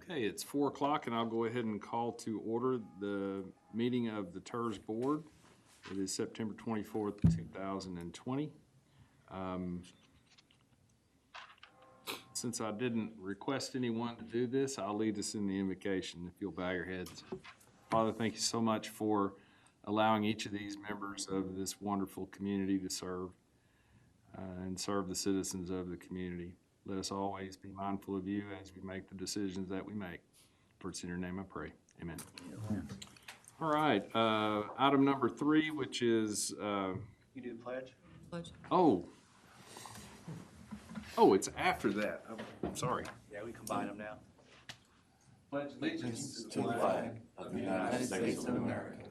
Okay, it's 4 o'clock, and I'll go ahead and call to order the meeting of the TERS Board. It is September 24th, 2020. Since I didn't request anyone to do this, I'll lead us in the invocation, if you'll bow your heads. Father, thank you so much for allowing each of these members of this wonderful community to serve and serve the citizens of the community. Let us always be mindful of you as we make the decisions that we make. For it's in your name I pray. Amen. All right, item number 3, which is, You do the pledge? oh, it's after that. I'm sorry. Yeah, we combine them now. Pledge allegiance To the flag of the United States of America,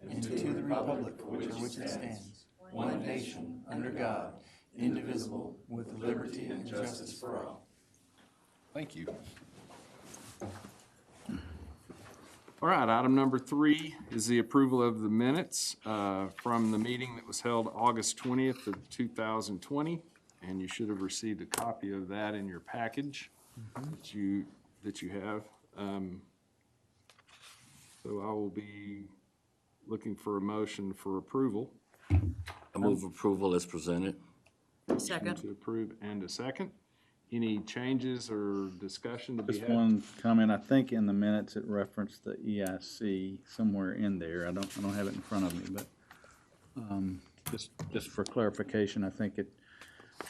and to the republic for which it stands, one nation, under God, indivisible, with liberty and justice for all. Thank you. All right, item number 3 is the approval of the minutes from the meeting that was held August 20th of 2020, and you should have received a copy of that in your package that you have. So I will be looking for a motion for approval. I move approval as presented. Motion to approve and a second. Any changes or discussion to be Just had? one comment, I think in the minutes it referenced the EIC somewhere in there. I don't have it in front of me, but just for clarification, I think it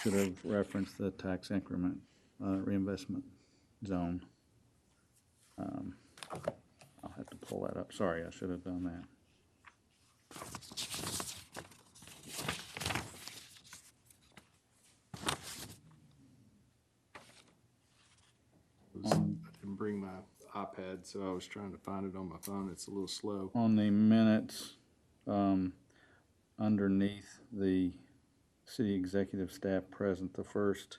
should have referenced the tax increment reinvestment zone. I'll have to pull that up. Sorry, I should have done that. I didn't bring my iPad, so I was trying to find it on my phone. It's a little slow. On the minutes, underneath the city executive staff present, the first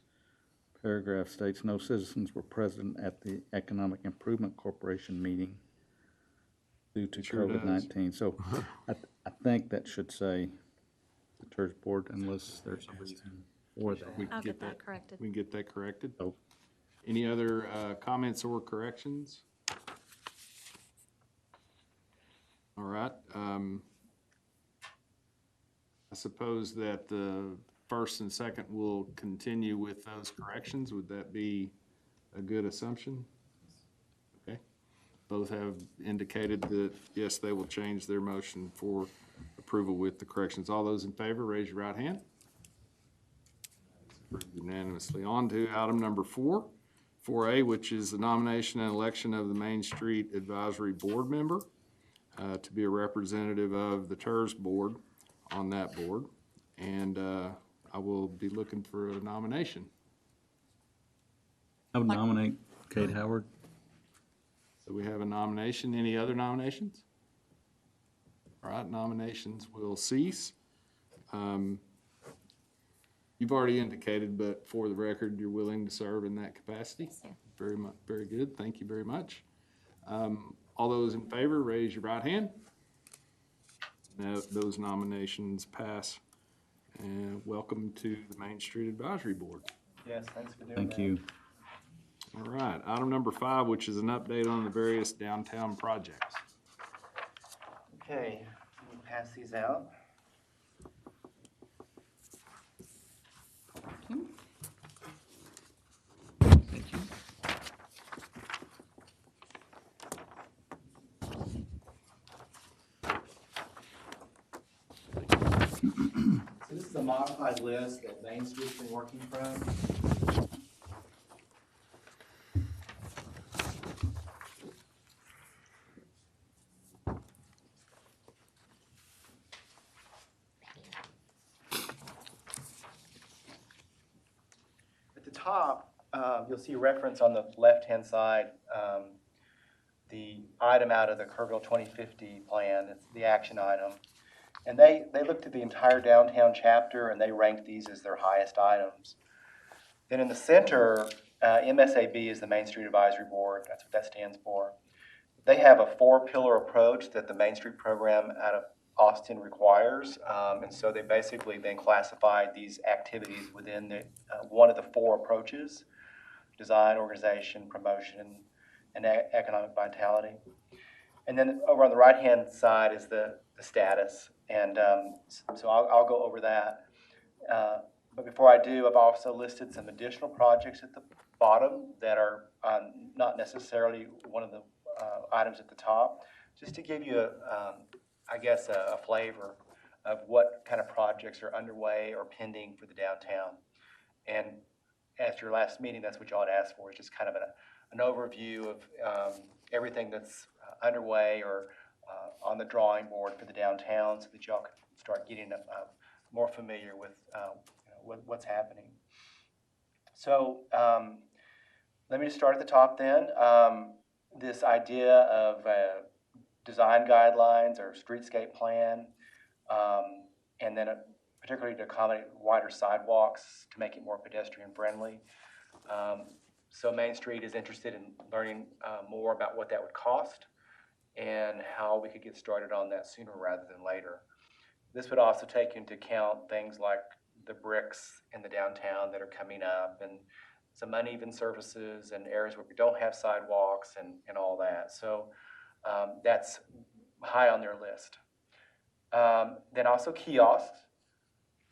paragraph states, no citizens were present at the Economic Improvement Corporation meeting due to Sure does. COVID-19. So I think that should say the church board unless there's a reason for that. We can I'll get that corrected. We can get that corrected. Oh. Any other comments or corrections? All right. I suppose that the first and second will continue with those corrections. Would that be a good assumption? Okay. Both have indicated that, yes, they will change their motion for approval with the corrections. All those in favor, raise your right hand. Approved unanimously. On to item number 4. 4A, which is the nomination and election of the Main Street Advisory Board member to be a representative of the TERS Board on that board. And I will be looking for a nomination. I would nominate Kate Howard. So we have a nomination. Any other nominations? All right, nominations will cease. You've already indicated, but for the record, you're willing to serve in that capacity? Yes, sir. Very much, very good. Thank you very much. All those in favor, raise your right hand. Now, those nominations pass. And welcome to the Main Street Advisory Board. Yes, thanks for doing that. Thank you. All right, item number 5, which is an update on the various downtown projects. Okay, let me pass these out. So this is a modified list that Main Street's been working from. At the top, you'll see reference on the left-hand side, the item out of the Kerrville 2050 plan. It's the action item. And they looked at the entire downtown chapter and they ranked these as their highest items. Then in the center, MSAB is the Main Street Advisory Board. That's what that stands for. They have a 4-pillar approach that the Main Street program out of Austin requires. And so they basically then classified these activities within the, one of the 4 approaches: design, organization, promotion, and economic vitality. And then over on the right-hand side is the status, and so I'll go over that. But before I do, I've also listed some additional projects at the bottom that are not necessarily one of the items at the top, just to give you, I guess, a flavor of what kind of projects are underway or pending for the downtown. And at your last meeting, that's what y'all had asked for, is just kind of an overview of everything that's underway or on the drawing board for the downtown, so that y'all can start getting more familiar with what's happening. So let me just start at the top then. This idea of design guidelines or streetscape plan, and then particularly to accommodate wider sidewalks to make it more pedestrian friendly. So Main Street is interested in learning more about what that would cost and how we could get started on that sooner rather than later. This would also take into account things like the bricks in the downtown that are coming up, and some uneven surfaces and areas where we don't have sidewalks and all that. So that's high on their list. Then also kiosks,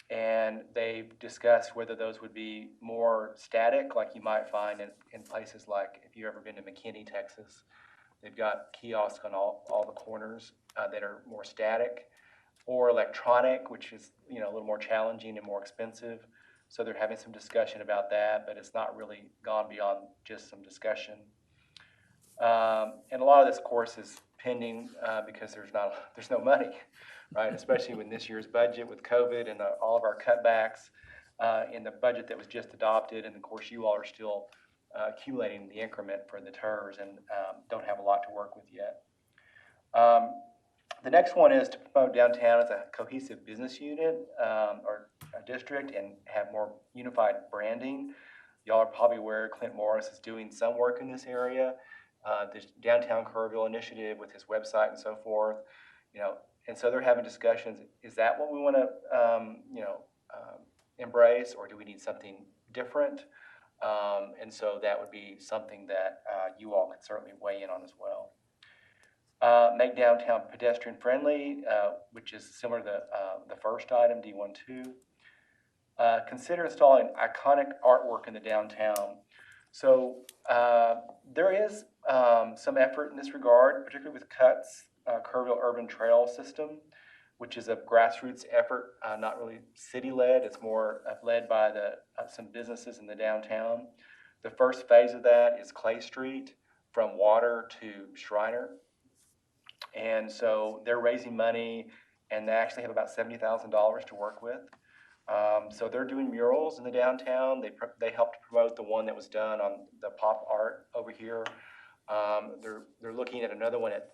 and they've discussed whether those would be more static, like you might find in places like, if you've ever been to McKinney, Texas, they've got kiosks on all the corners that are more static, or electronic, which is a little more challenging and more expensive. So they're having some discussion about that, but it's not really gone beyond just some discussion. And a lot of this, of course, is pending because there's no money, right? Especially with this year's budget with COVID and all of our cutbacks in the budget that was just adopted. And of course, you all are still accumulating the increment for the TERS and don't have a lot to work with yet. The next one is to promote downtown as a cohesive business unit or a district and have more unified branding. Y'all are probably aware Clint Morris is doing some work in this area. The Downtown Kerrville initiative with his website and so forth, and so they're having discussions. Is that what we want to, embrace, or do we need something different? And so that would be something that you all could certainly weigh in on as well. Make downtown pedestrian friendly, which is similar to the first item, D12. Consider installing iconic artwork in the downtown. So there is some effort in this regard, particularly with CUTS, Kerrville Urban Trail System, which is a grassroots effort, not really city-led. It's more led by some businesses in the downtown. The first phase of that is Clay Street from Water to Shriner. And so they're raising money, and they actually have about $70,000 to work with. So they're doing murals in the downtown. They helped promote the one that was done on the pop art over here. They're looking at another one at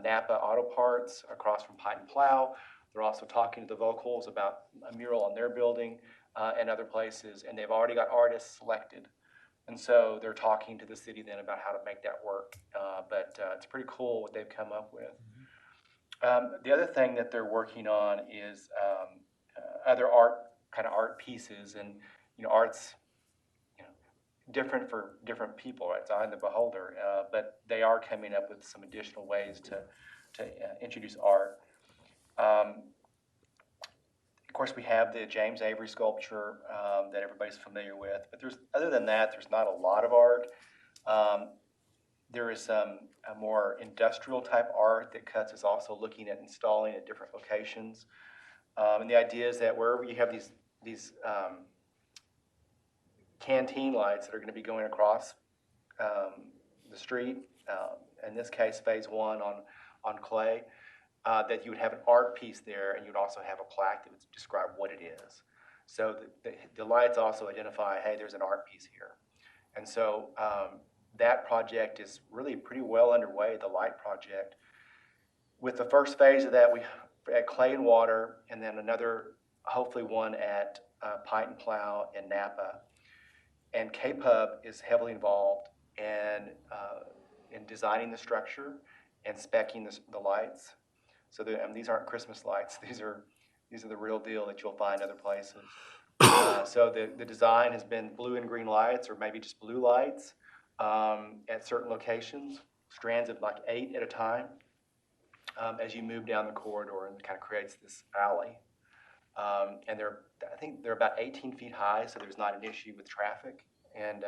Napa Auto Parts across from Pine and Plow. They're also talking to the Vocals about a mural on their building and other places, and they've already got artists selected. And so they're talking to the city then about how to make that work. But it's pretty cool what they've come up with. The other thing that they're working on is other art pieces, and art's different for different people, right? It's eye of the beholder. But they are coming up with some additional ways to introduce art. Of course, we have the James Avery sculpture that everybody's familiar with, but other than that, there's not a lot of art. There is some more industrial type art that CUTS is also looking at installing at different locations. And the idea is that wherever you have these canteen lights that are going to be going across the street, in this case, phase one on Clay, that you would have an art piece there, and you'd also have a plaque that would describe what it is. So the lights also identify, hey, there's an art piece here. And so that project is really pretty well underway, the light project. With the first phase of that, we at Clay and Water, and then another, hopefully one at Pine and Plow and Napa. And KPUB is heavily involved in designing the structure and speccing the lights. So these aren't Christmas lights. These are the real deal that you'll find other places. So the design has been blue and green lights, or maybe just blue lights, at certain locations, strands of like 8 at a time, as you move down the corridor, and it kind of creates this alley. And I think they're about 18 feet high, so there's not an issue with traffic. And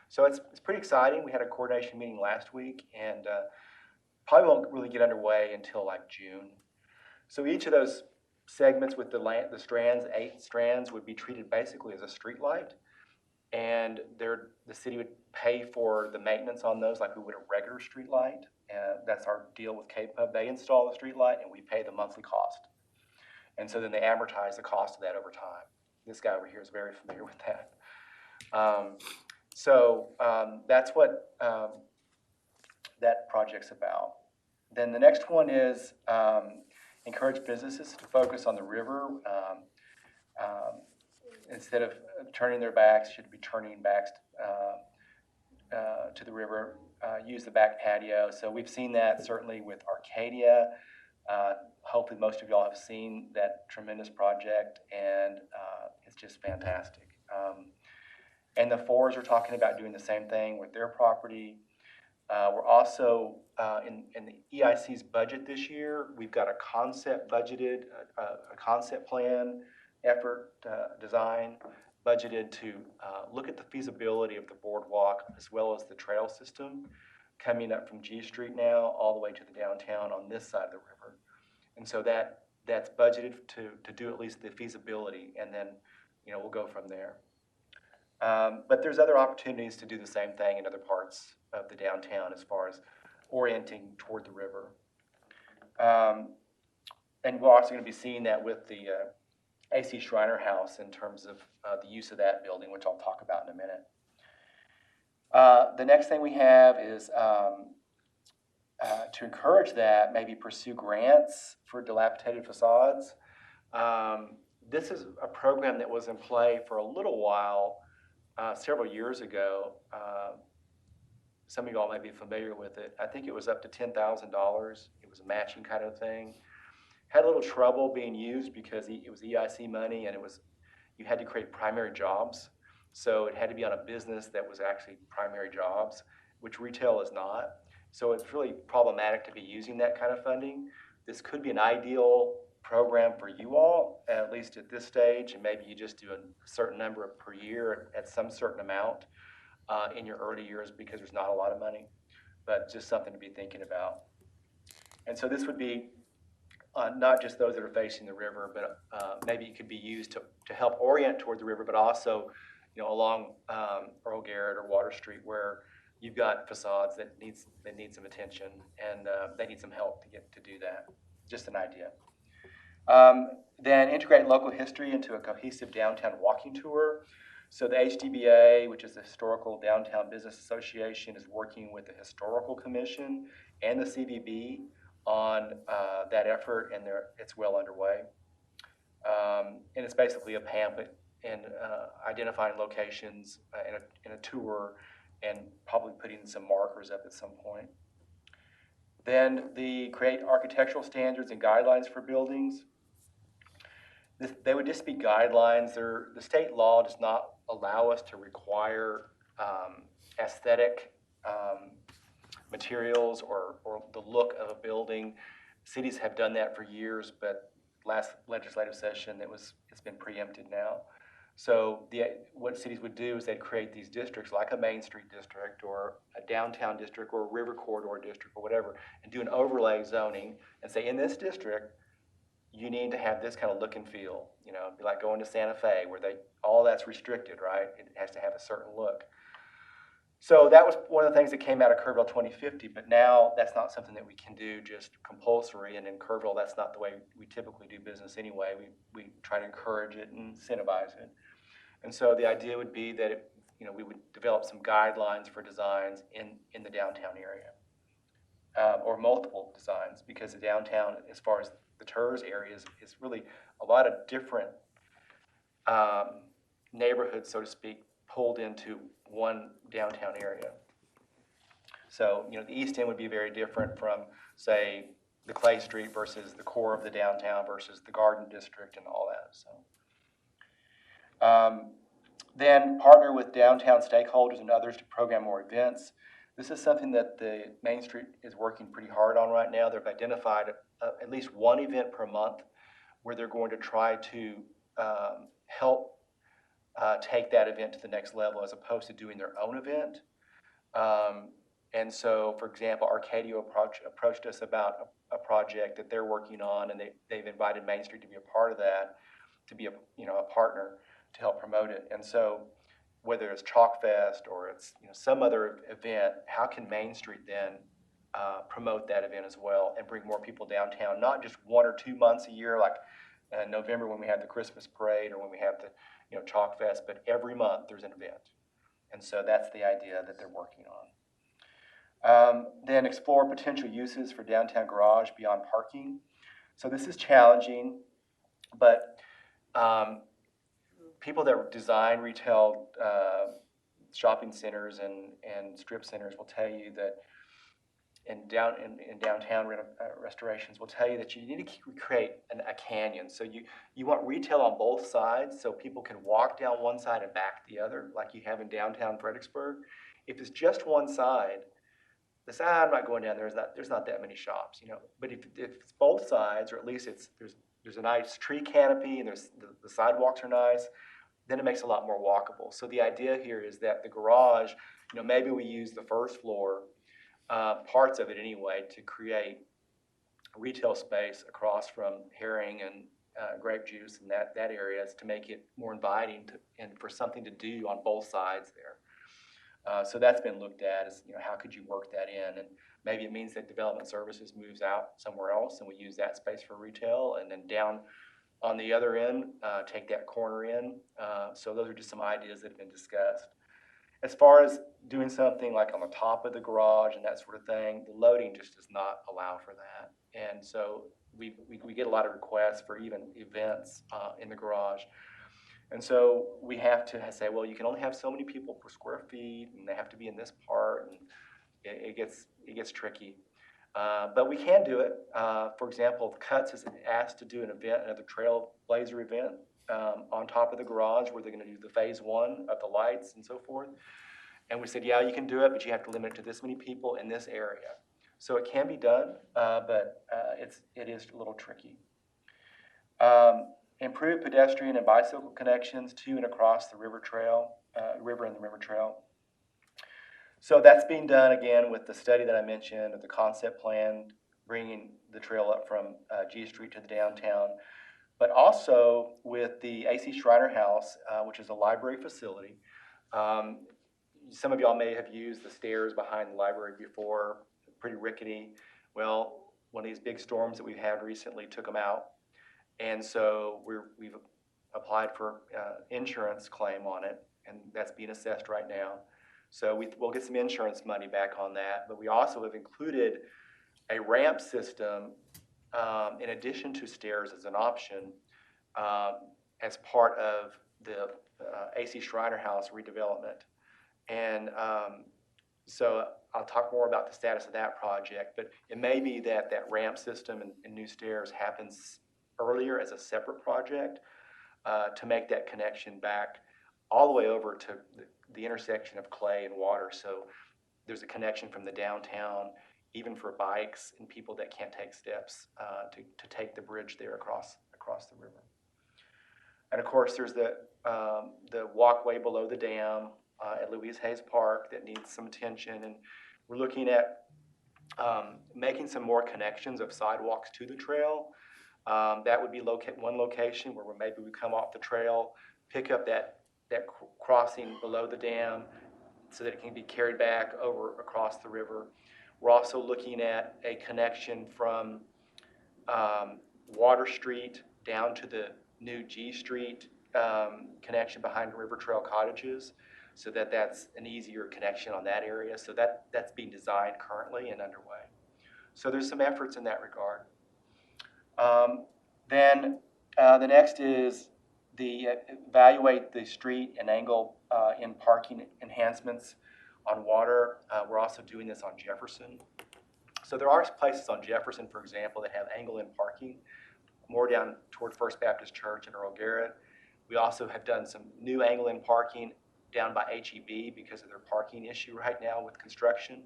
so it's pretty exciting. We had a coordination meeting last week, and probably won't really get underway until like June. So each of those segments with the strands, 8 strands, would be treated basically as a street light. And the city would pay for the maintenance on those like we would a regular street light. And that's our deal with KPUB. They install the street light, and we pay the monthly cost. And so then they amortize the cost of that over time. This guy over here is very familiar with that. That's what that project's about. Then the next one is encourage businesses to focus on the river. Instead of turning their backs, should be turning backs to the river, use the back patio. So we've seen that certainly with Arcadia. Hopefully most of y'all have seen that tremendous project, and it's just fantastic. And the Fours are talking about doing the same thing with their property. We're also, in the EIC's budget this year, we've got a concept budgeted, a concept plan effort design budgeted to look at the feasibility of the boardwalk as well as the trail system coming up from G Street now all the way to the downtown on this side of the river. And so that's budgeted to do at least the feasibility, and then we'll go from there. But there's other opportunities to do the same thing in other parts of the downtown as far as orienting toward the river. And we're also going to be seeing that with the A.C. Shriner House in terms of the use of that building, which I'll talk about in a minute. The next thing we have is to encourage that, maybe pursue grants for dilapidated facades. This is a program that was in play for a little while, several years ago. Some of y'all may be familiar with it. I think it was up to $10,000. It was a matching kind of thing. Had a little trouble being used because it was EIC money, and you had to create primary jobs. So it had to be on a business that was actually primary jobs, which retail is not. So it's really problematic to be using that kind of funding. This could be an ideal program for you all, at least at this stage, and maybe you just do a certain number per year at some certain amount in your early years because there's not a lot of money, but just something to be thinking about. And so this would be not just those that are facing the river, but maybe it could be used to help orient toward the river, but also along Earl Garrett or Water Street, where you've got facades that need some attention, and they need some help to do that. Just an idea. Then integrate local history into a cohesive downtown walking tour. So the HDBA, which is the Historical Downtown Business Association, is working with the Historical Commission and the CVB on that effort, and it's well underway. And it's basically a pamphlet and identifying locations in a tour, and probably putting some markers up at some point. Then the create architectural standards and guidelines for buildings. They would just be guidelines. The state law does not allow us to require aesthetic materials or the look of a building. Cities have done that for years, but last legislative session it's been preempted now. So what cities would do is they'd create these districts like a Main Street district or a downtown district or a river corridor district or whatever, and do an overlay zoning and say, in this district, you need to have this kind of look and feel. It'd be like going to Santa Fe where all that's restricted, right? It has to have a certain look. So that was one of the things that came out of Kerrville 2050, but now that's not something that we can do just compulsory, and in Kerrville, that's not the way we typically do business anyway. We try to encourage it and incentivize it. And so the idea would be that we would develop some guidelines for designs in the downtown area, or multiple designs, because the downtown, as far as the TERS area, is really a lot of different neighborhoods, so to speak, pulled into one downtown area. So, the East End would be very different from, say, the Clay Street versus the core of the downtown versus the Garden District and all that. So, Then partner with downtown stakeholders and others to program more events. This is something that the Main Street is working pretty hard on right now. They've identified at least one event per month where they're going to try to help take that event to the next level as opposed to doing their own event. And so, for example, Arcadio approached us about a project that they're working on, and they've invited Main Street to be a part of that, to be a partner to help promote it. And so, whether it's Chalk Fest or it's some other event, how can Main Street then promote that event as well and bring more people downtown? Not just 1 or 2 months a year, like November when we have the Christmas parade or when we have the Chalk Fest, but every month there's an event. And so that's the idea that they're working on. Then explore potential uses for downtown garage beyond parking. So this is challenging, but people that design retail shopping centers and strip centers will tell you that, in downtown restorations will tell you that you need to create a canyon. So you want retail on both sides so people can walk down one side and back the other, like you have in downtown Fredericksburg. If it's just one side, the side I'm not going down there, there's not that many shops, But if it's both sides, or at least there's a nice tree canopy and the sidewalks are nice, then it makes it a lot more walkable. So the idea here is that the garage, maybe we use the first floor, parts of it anyway, to create retail space across from Herring and Grape Juice and that areas to make it more inviting and for something to do on both sides there. So that's been looked at as, how could you work that in? And maybe it means that development services moves out somewhere else and we use that space for retail, and then down on the other end, take that corner in. So those are just some ideas that have been discussed. As far as doing something like on the top of the garage and that sort of thing, the loading just does not allow for that. And so we get a lot of requests for even events in the garage. And so we have to say, well, you can only have so many people per square feet, and they have to be in this part, and it gets tricky. But we can do it. For example, Cuts is asked to do another Trailblazer event on top of the garage where they're going to do the phase 1 of the lights and so forth. And we said, yeah, you can do it, but you have to limit it to this many people in this area. So it can be done, but it is a little tricky. Improve pedestrian and bicycle connections to and across the river and the river trail. So that's being done again with the study that I mentioned, of the concept plan, bringing the trail up from G Street to the downtown, but also with the A.C. Shriner House, which is a library facility. Some of y'all may have used the stairs behind the library before, pretty rickety. Well, one of these big storms that we've had recently took them out. And so we've applied for insurance claim on it, and that's being assessed right now. So we'll get some insurance money back on that. But we also have included a ramp system in addition to stairs as an option as part of the A.C. Shriner House redevelopment. And so I'll talk more about the status of that project, but it may be that ramp system and new stairs happens earlier as a separate project to make that connection back all the way over to the intersection of Clay and Water. So there's a connection from the downtown, even for bikes and people that can't take steps to take the bridge there across the river. And of course, there's the walkway below the dam at Louise Hayes Park that needs some attention, and we're looking at making some more connections of sidewalks to the trail. That would be one location where maybe we come off the trail, pick up that crossing below the dam so that it can be carried back over across the river. We're also looking at a connection from Water Street down to the new G Street connection behind River Trail Cottages, so that's an easier connection on that area. So that's being designed currently and underway. So there's some efforts in that regard. Then the next is evaluate the street and angle in parking enhancements on Water. We're also doing this on Jefferson. So there are places on Jefferson, for example, that have angle in parking, more down toward First Baptist Church and Earl Garrett. We also have done some new angle-in parking down by HEB because of their parking issue right now with construction.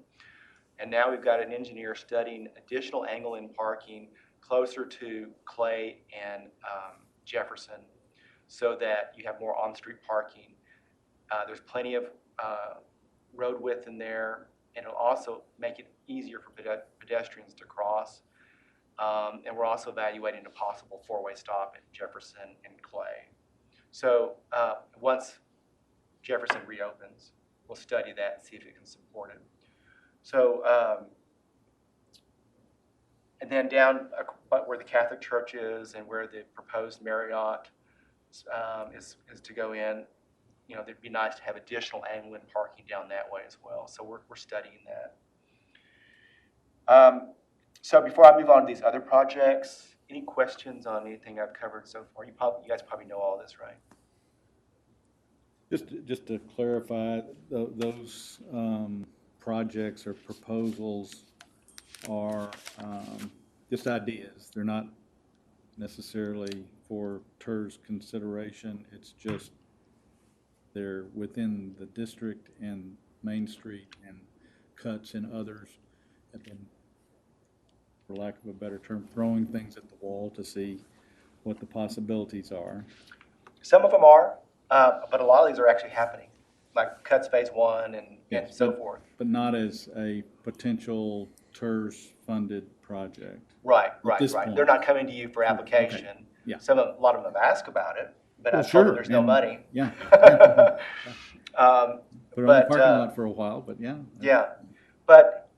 And now we've got an engineer studying additional angle-in parking closer to Clay and Jefferson so that you have more on-street parking. There's plenty of road width in there, and it'll also make it easier for pedestrians to cross. And we're also evaluating a possible four-way stop at Jefferson and Clay. So once Jefferson reopens, we'll study that and see if it can support it. So, and then down where the Catholic Church is and where the proposed Marriott is to go in, you know, it'd be nice to have additional angle-in parking down that way as well. So we're studying that. So before I move on to these other projects, any questions on anything I've covered so far? You guys probably know all this, right? Just to clarify, those projects or proposals are just ideas. They're not necessarily for TERS consideration. It's just they're within the district, and Main Street and Cuts and others have been, for lack of a better term, throwing things at the wall to see what the possibilities are. Some of them are, but a lot of these are actually happening, like Cuts Phase 1 and so forth. But not as a potential TERS-funded project. Right. this They're point. not coming to you for application. Okay. Yeah. A lot of them have asked about it, but Well, I told them sure, there's no and- money. Yeah. Put it on the But, parking lot for a while, but yeah. Yeah, but,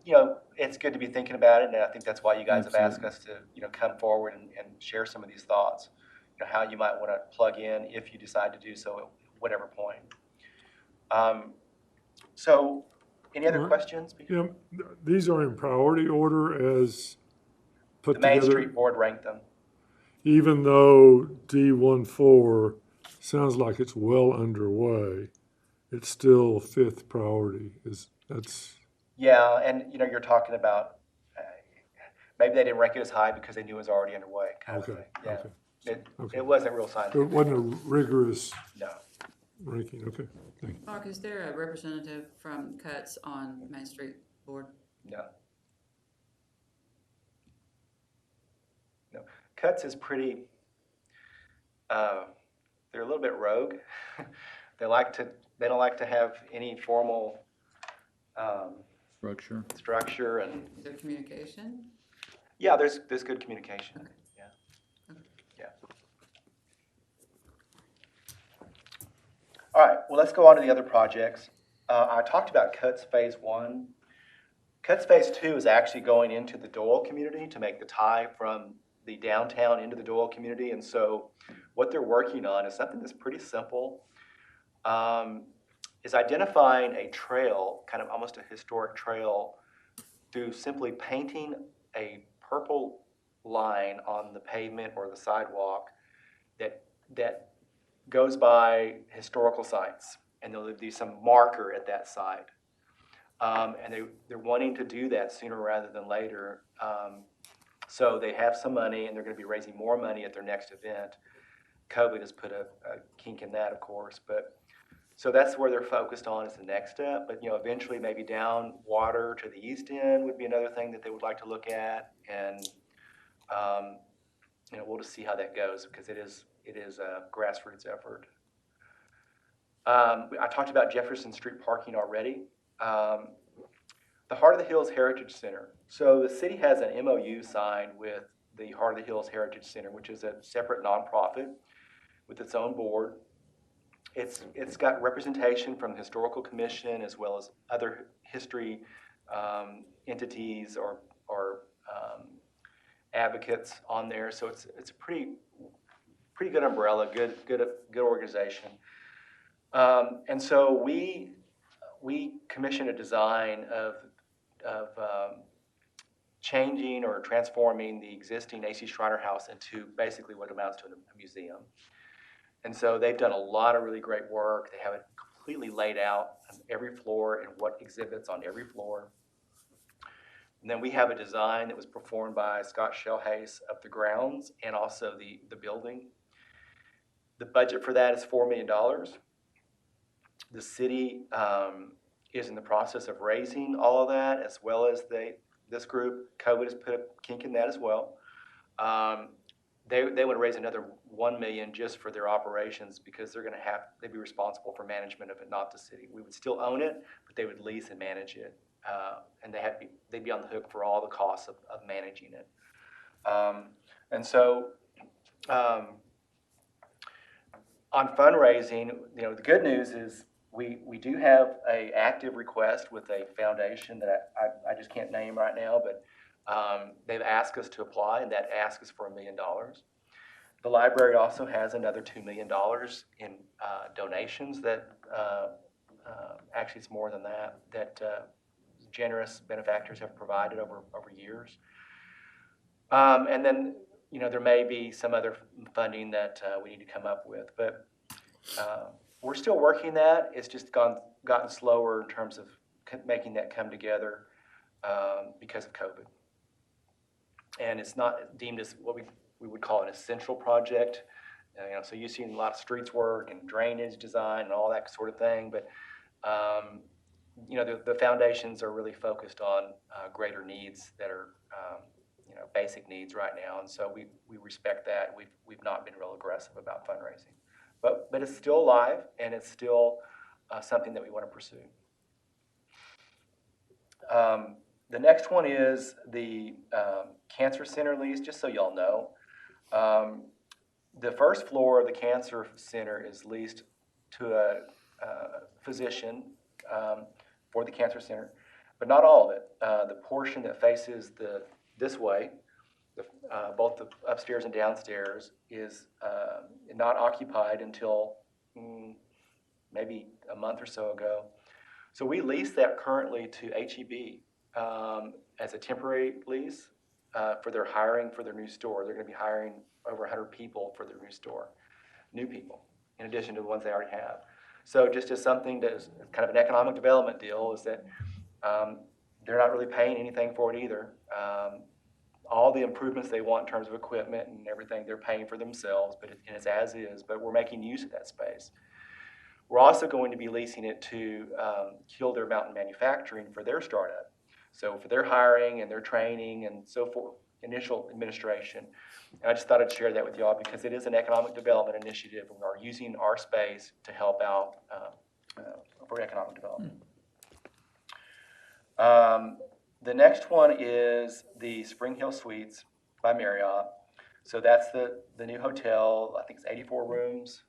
you know, it's good to be thinking about it, and I think that's why you guys have asked Absolutely. us to, you know, come forward and share some of these thoughts, you know, how you might want to plug in if you decide to do so at whatever point. So, any other Right. questions? Yeah, these are in priority order as The put Main together, Street Board ranked them. even though D14 sounds like it's well underway, it's still fifth priority. Yeah, and, you know, you're talking about, maybe they didn't rank it as high because they knew it was already underway, kind of Okay, thing. Yeah. okay. Okay. It wasn't real It scientific, wasn't a rigorous no. ranking, okay, thank you. Mark, is there a representative from Cuts on Main Street Board? No. No. Cuts is pretty, they're a little bit rogue. They don't like to have any formal Structure. structure, and, Is there communication? yeah, there's good communication. Okay. Yeah. Yeah. All right, well, let's go on to the other projects. I talked about Cuts Phase 1. Cuts Phase 2 is actually going into the Doyle community to make the tie from the downtown into the Doyle community. And so what they're working on is something that's pretty simple, is identifying a trail, kind of almost a historic trail, through simply painting a purple line on the pavement or the sidewalk that goes by historical sites, and there'll be some marker at that site. And they're wanting to do that sooner rather than later. So they have some money, and they're going to be raising more money at their next event. COVID has put a kink in that, of course, but so that's where they're focused on as the next step. But, you know, eventually maybe down water to the east end would be another thing that they would like to look at. And, you know, we'll just see how that goes, because it is a grassroots effort. I talked about Jefferson Street parking already. The Heart of the Hills Heritage Center. So the city has an MOU signed with the Heart of the Hills Heritage Center, which is a separate nonprofit with its own board. It's got representation from the Historical Commission as well as other history entities or advocates on there. So it's a pretty good umbrella, good organization. And so we commissioned a design of changing or transforming the existing A.C. Shriner House into basically what amounts to a museum. And so they've done a lot of really great work. They have it completely laid out on every floor and what exhibits on every floor. And then we have a design that was performed by Scott Shellhace of the grounds and also the building. The budget for that is $4 million. The city is in the process of raising all of that, as well as this group. COVID has put a kink in that as well. They would raise another $1 million just for their operations, because they'd be responsible for management of it, not the city. We would still own it, but they would lease and manage it, and they'd be on the hook for all the costs of managing it. And so, on fundraising, the good news is we do have a active request with a foundation that I just can't name right now, but they've asked us to apply, and that ask is for $1 million. The library also has another $2 million in donations that, actually it's more than that generous benefactors have provided over years. And then, there may be some other funding that we need to come up with, but we're still working that. It's just gotten slower in terms of making that come together because of COVID. And it's not deemed as what we would call an essential project. So you've seen a lot of streets work and drainage design and all that sort of thing, but the foundations are really focused on greater needs that are basic needs right now, and so we respect that. We've not been real aggressive about fundraising, but it's still alive, and it's still something that we want to pursue. The next one is the Cancer Center lease. Just so y'all know, the first floor of the Cancer Center is leased to a physician for the Cancer Center, but not all of it. The portion that faces this way, both the upstairs and downstairs, is not occupied until maybe a month or so ago. So we lease that currently to HEB as a temporary lease for their hiring for their new store. They're going to be hiring over 100 people for their new store, new people, in addition to the ones they already have. So just as something that is kind of an economic development deal, is that they're not really paying anything for it either. All the improvements they want in terms of equipment and everything, they're paying for themselves, but it's as is, but we're making use of that space. We're also going to be leasing it to Kildare Mountain Manufacturing for their startup. So for their hiring and their training and so forth, initial administration. And I just thought I'd share that with y'all because it is an economic development initiative, and we are using our space to help out for economic development. The next one is the Spring Hill Suites by Marriott. So that's the new hotel. I think it's 84 rooms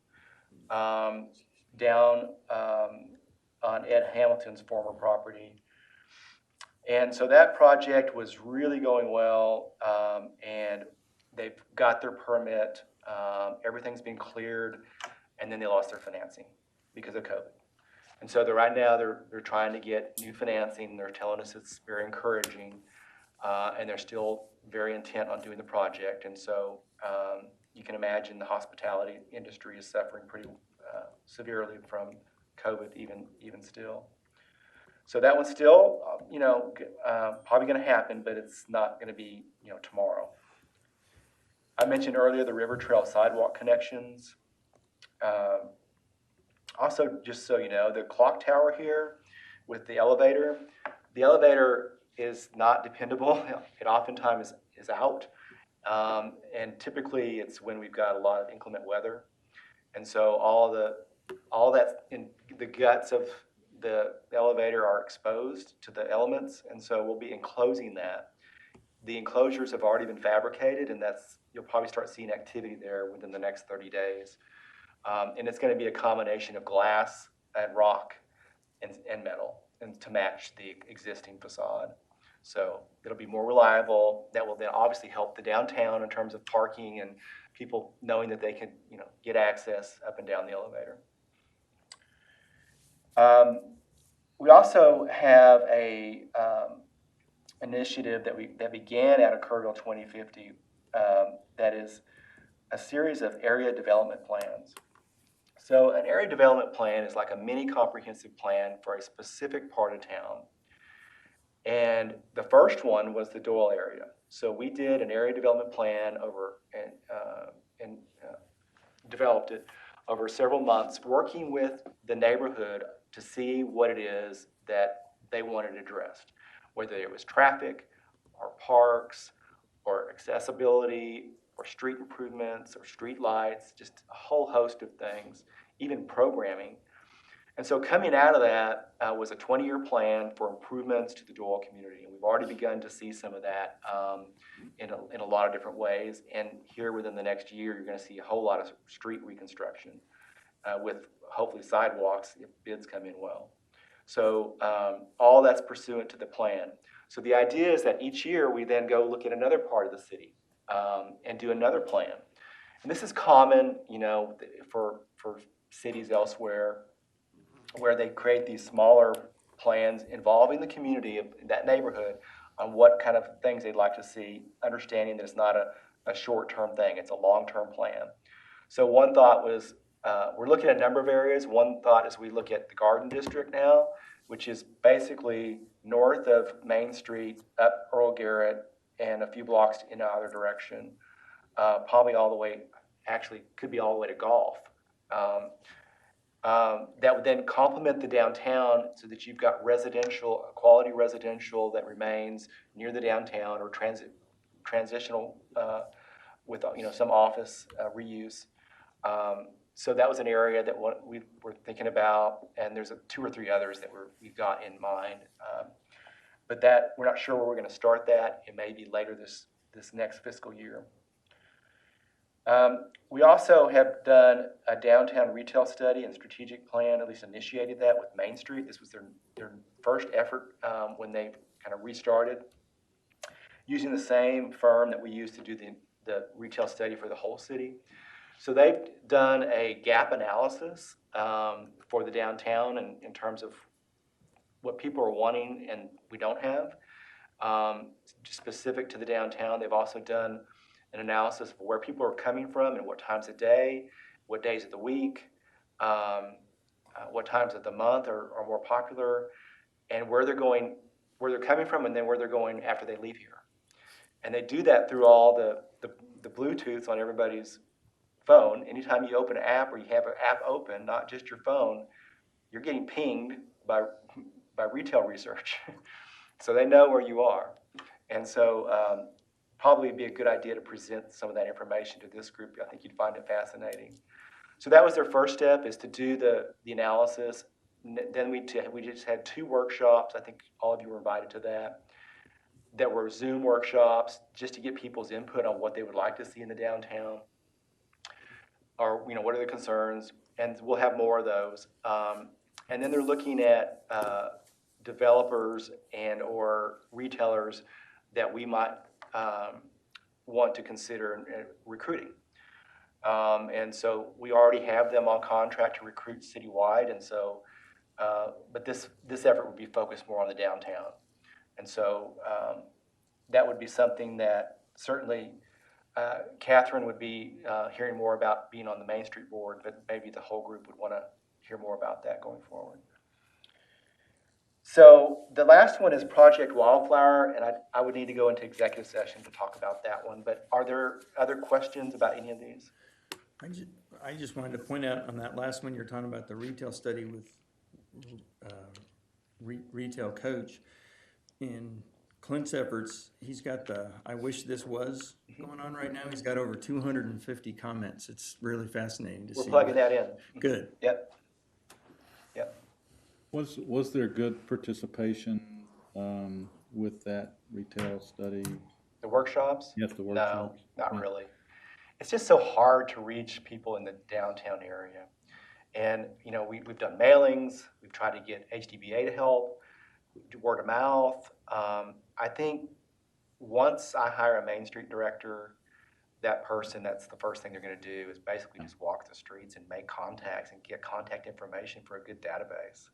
down on Ed Hamilton's former property. And so that project was really going well, and they've got their permit. Everything's been cleared, and then they lost their financing because of COVID. And so right now they're trying to get new financing. They're telling us it's very encouraging, and they're still very intent on doing the project. And so you can imagine the hospitality industry is suffering pretty severely from COVID even still. So that one's still, probably going to happen, but it's not going to be, tomorrow. I mentioned earlier the River Trail sidewalk connections. Also, just so you know, the clock tower here with the elevator is not dependable. It oftentimes is out, and typically it's when we've got a lot of inclement weather. And so all that's in the guts of the elevator are exposed to the elements, and so we'll be enclosing that. The enclosures have already been fabricated, and you'll probably start seeing activity there within the next 30 days. And it's going to be a combination of glass and rock and metal, and to match the existing facade. So it'll be more reliable. That will then obviously help the downtown in terms of parking and people knowing that they can, get access up and down the elevator. We also have a initiative that began out of Kerrville 2050 that is a series of area development plans. So an area development plan is like a mini comprehensive plan for a specific part of town. And the first one was the Doyle area. So we did an area development plan over in developed it over several months, working with the neighborhood to see what it is that they wanted addressed, whether it was traffic or parks or accessibility or street improvements or street lights, just a whole host of things, even programming. And so coming out of that was a 20-year plan for improvements to the Doyle community. And we've already begun to see some of that in a lot of different ways. And here within the next year, you're going to see a whole lot of street reconstruction with hopefully sidewalks if bids come in well. So all that's pursuant to the plan. So the idea is that each year we then go look at another part of the city and do another plan. And this is common, you know, for cities elsewhere, where they create these smaller plans involving the community of that neighborhood on what kind of things they'd like to see, understanding that it's not a short-term thing, it's a long-term plan. So one thought was, we're looking at a number of areas. One thought is we look at the Garden District now, which is basically north of Main Street, up Earl Garrett, and a few blocks in either direction, probably all the way, actually could be all the way to Golf. That would then complement the downtown so that you've got residential, quality residential that remains near the downtown, or transitional with some office reuse. So that was an area that we were thinking about, and there's 2 or 3 others that we've got in mind. But that we're not sure where we're going to start that. It may be later this next fiscal year. We also have done a downtown retail study and strategic plan, at least initiated that with Main Street. This was their first effort when they kind of restarted, using the same firm that we used to do the retail study for the whole city. So they've done a gap analysis for the downtown and in terms of what people are wanting and we don't have, specific to the downtown. They've also done an analysis of where people are coming from and what times of day, what days of the week, what times of the month are more popular, and where they're coming from, and then where they're going after they leave here. And they do that through all the Bluetooth on everybody's phone. Anytime you open an app or you have an app open, not just your phone, you're getting pinged by retail research. So they know where you are. And so probably it'd be a good idea to present some of that information to this group. I think you'd find it fascinating. So that was their first step, is to do the analysis. Then we just had 2 workshops. I think all of you were invited to that were Zoom workshops, just to get people's input on what they would like to see in the downtown, or what are the concerns. And we'll have more of those. And then they're looking at developers and or retailers that we might want to consider recruiting. And so we already have them on contract to recruit citywide, and so, but this effort would be focused more on the downtown. And so that would be something that certainly Catherine would be hearing more about, being on the Main Street board, but maybe the whole group would want to hear more about that going forward. So the last one is Project Wildflower, and I would need to go into executive session to talk about that one. But are there other questions about any of these? I just wanted to point out on that last one, you're talking about the retail study with Retail Coach. In Clint's efforts, he's got the I wish this was going on right now. He's got over 250 comments. It's really fascinating to see. We're plugging that in. Good. Yep. Was there good participation with that retail study? The workshops? Yes, the workshops. No, not really. It's just so hard to reach people in the downtown area. And, we've done mailings. We've tried to get HDBA to help, word of mouth. I think once I hire a Main Street director, that person, that's the first thing they're going to do is basically just walk the streets and make contacts and get contact information for a good database.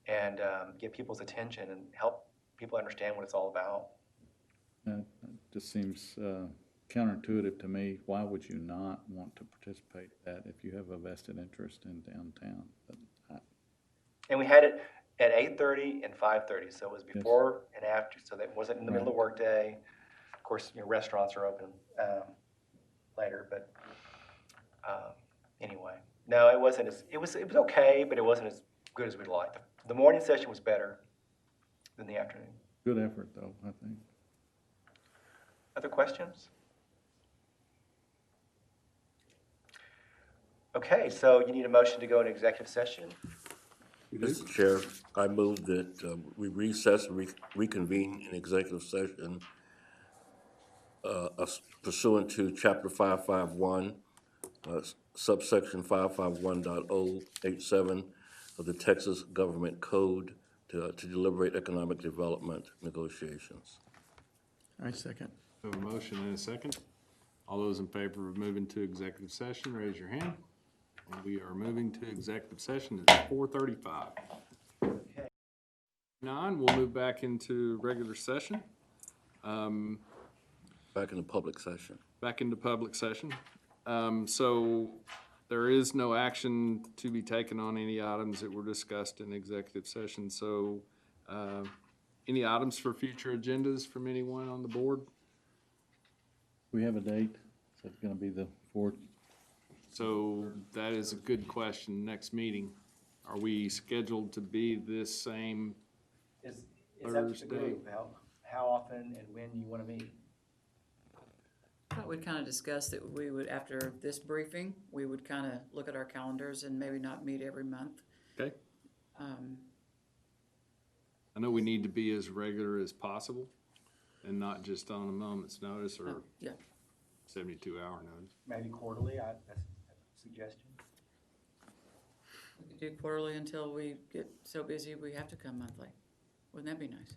And get people's attention and help people understand what it's all about. It just seems counterintuitive to me. Why would you not want to participate in that if you have a vested interest in downtown? And we had it at 8:30 and 5:30, so it was before and after, so that wasn't in the middle of the workday. Of course, restaurants are open later, but anyway. No, it wasn't as, it was okay, but it wasn't as good as we'd like. The morning session was better than the afternoon. Good effort, though, I think. Other questions? Okay, so you need a motion to go into executive session? Mr. Chair, I move that we recess and reconvene in executive session pursuant to Chapter 551, subsection 551.087 of the Texas Government Code to deliberate economic development negotiations. I second. We have a motion and a second. All those in favor of moving to executive session, raise your hand. And we are moving to executive session at 4:35. Okay. We'll move back into regular session, Back in the public session. back into public session. So there is no action to be taken on any items that were discussed in executive session. So any items for future agendas from anyone on the board? We have a date, so it's gonna be the 4th. So that is a good question. Next meeting, are we scheduled to be this same? It's up to the Thursday. group, how often and when you want to meet. I thought we'd kind of discussed that we would, after this briefing, we would kind of look at our calendars and maybe not meet every month. Okay. I know we need to be as regular as possible and not just on a moment's notice or Yeah, 72-hour notice. Maybe quarterly, that's a suggestion. we could do quarterly until we get so busy we have to come monthly. Wouldn't that be nice?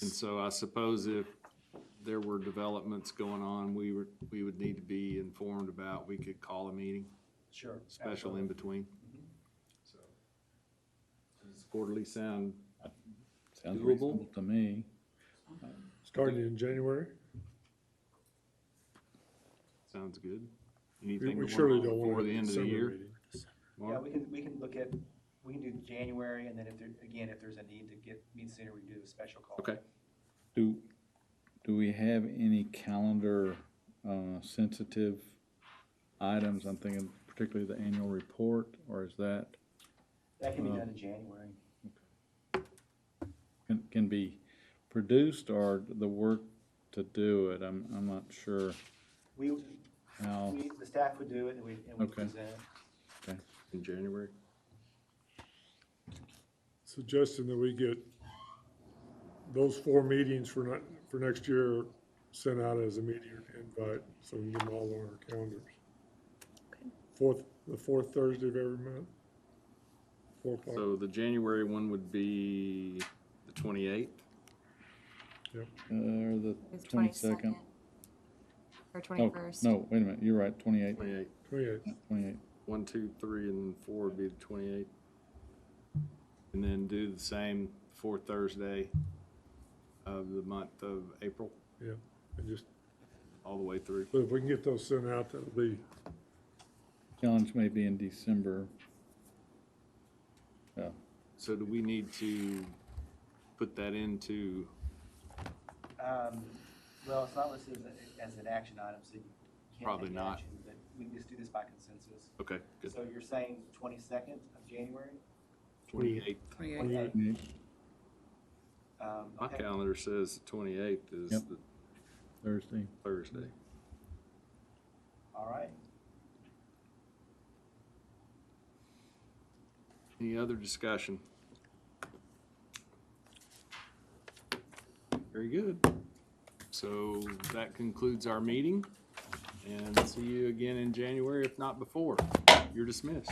And so I suppose if there were developments going on, we would need to be informed about, we could call a meeting, Sure. special in between. So, does quarterly sound Sounds Doable? reasonable to me. Starting in January? sounds good? We Anything we going surely on don't before want the a end of the December year? meeting. Yeah, Mark? we can look at, we can do January, and then if there's a need to meet sooner, we do a special call. Okay. Do we have any calendar, sensitive items? I'm thinking particularly the annual report, or is that, That can be done in January. can be produced, or the work to do it? I'm not sure how, The staff would do it, and we Okay. present. In January? Suggesting that we get those 4 meetings for next year sent out as a meeting invite, so we can get them all on our calendars. The fourth Thursday of every month. 4 o'clock. So the January one would be the 28th? the It's 22nd? Or Oh, 21st. no, wait a minute, you're right, 28th, 28th. 28th. 28th. 1, 2, 3, and 4 would be the 28th. And then do the same fourth Thursday of the month of April, Yeah, and just, all the way through. but if we can get those sent out, that'll be, Challenge may be in December. Yeah, So do we need to put that into, Well, it's not listed as an action item, so you can't Probably take not. action, but we can just do this by consensus. okay, good. So you're saying 22nd of January? 28th. 28th. 28th, My Okay. calendar says the 28th is Yep. the Thursday. Thursday. All right. Any other discussion? Very good. So that concludes our meeting, and see you again in January, if not before. You're dismissed.